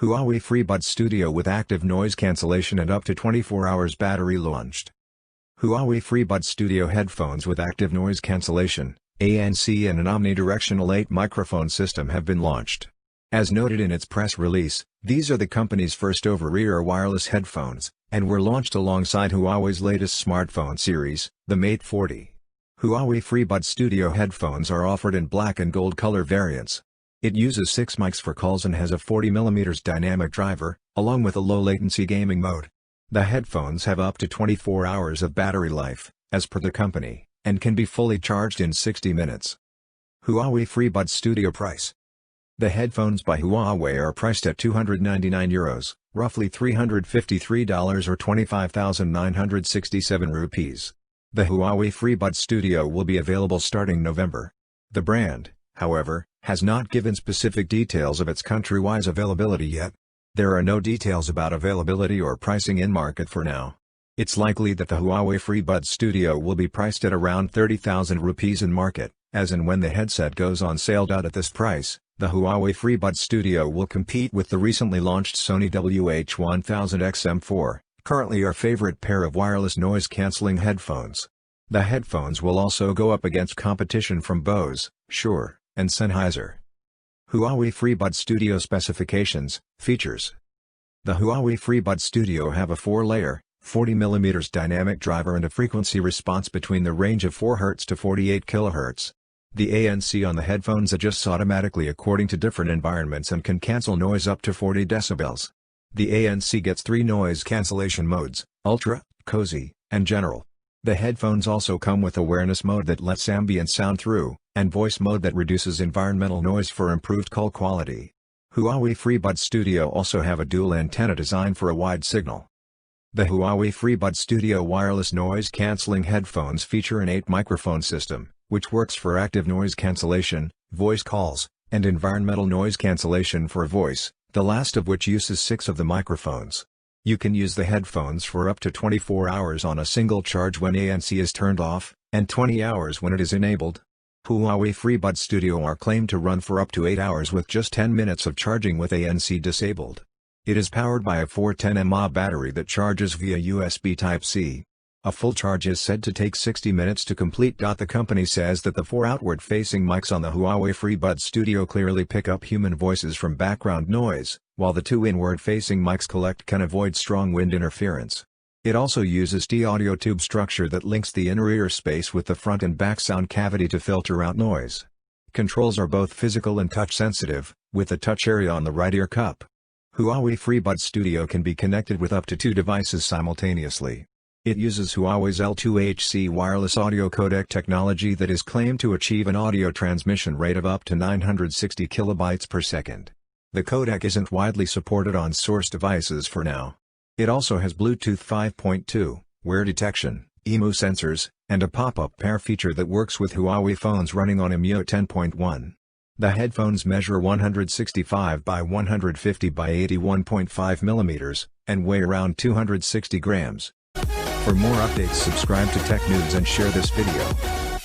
Huawei FreeBuds Studio with active noise cancellation and up to 24 hours battery launched. Huawei FreeBuds Studio headphones with active noise cancellation, ANC and an omnidirectional 8 microphone system have been launched. As noted in its press release, these are the company's first over-ear wireless headphones, and were launched alongside Huawei's latest smartphone series, the Mate 40. Huawei FreeBuds Studio headphones are offered in black and gold color variants. It uses 6 mics for calls and has a 40mm dynamic driver, along with a low-latency gaming mode. The headphones have up to 24 hours of battery life, as per the company, and can be fully charged in 60 minutes. Huawei FreeBuds Studio price. The headphones by Huawei are priced at €299, roughly $353 or 25,967 rupees. The Huawei FreeBuds Studio will be available starting November. The brand, however, has not given specific details of its country-wise availability yet. There are no details about availability or pricing in market for now. It's likely that the Huawei FreeBuds Studio will be priced at around 30,000 rupees in market, as and when the headset goes on sale. At this price, the Huawei FreeBuds Studio will compete with the recently launched Sony WH-1000XM4, currently our favorite pair of wireless noise-canceling headphones. The headphones will also go up against competition from Bose, Shure, and Sennheiser. Huawei FreeBuds Studio specifications, features. The Huawei FreeBuds Studio have a 4-layer, 40mm dynamic driver and a frequency response between the range of 4 Hz to 48 kHz. The ANC on the headphones adjusts automatically according to different environments and can cancel noise up to 40 decibels. The ANC gets 3 noise cancellation modes: Ultra, Cozy, and General. The headphones also come with awareness mode that lets ambient sound through, and voice mode that reduces environmental noise for improved call quality. Huawei FreeBuds Studio also have a dual antenna design for a wide signal. The Huawei FreeBuds Studio wireless noise-canceling headphones feature an 8 microphone system, which works for active noise cancellation, voice calls, and environmental noise cancellation for voice, the last of which uses 6 of the microphones. You can use the headphones for up to 24 hours on a single charge when ANC is turned off, and 20 hours when it is enabled. Huawei FreeBuds Studio are claimed to run for up to 8 hours with just 10 minutes of charging with ANC disabled. It is powered by a 410 mAh battery that charges via USB Type-C. A full charge is said to take 60 minutes to complete. The company says that the 4 outward-facing mics on the Huawei FreeBuds Studio clearly pick up human voices from background noise, while the 2 inward-facing mics can avoid strong wind interference. It also uses T-audio tube structure that links the inner ear space with the front and back sound cavity to filter out noise. Controls are both physical and touch-sensitive, with the touch area on the right ear cup. Huawei FreeBuds Studio can be connected with up to 2 devices simultaneously. It uses Huawei's L2HC wireless audio codec technology that is claimed to achieve an audio transmission rate of up to 960 kilobytes per second. The codec isn't widely supported on source devices for now. It also has Bluetooth 5.2, wear detection, EMU sensors, and a pop-up pair feature that works with Huawei phones running on EMU 10.1. The headphones measure 165 by 150 by 81.5 mm, and weigh around 260 grams. For more updates, subscribe to Tech News and share this video.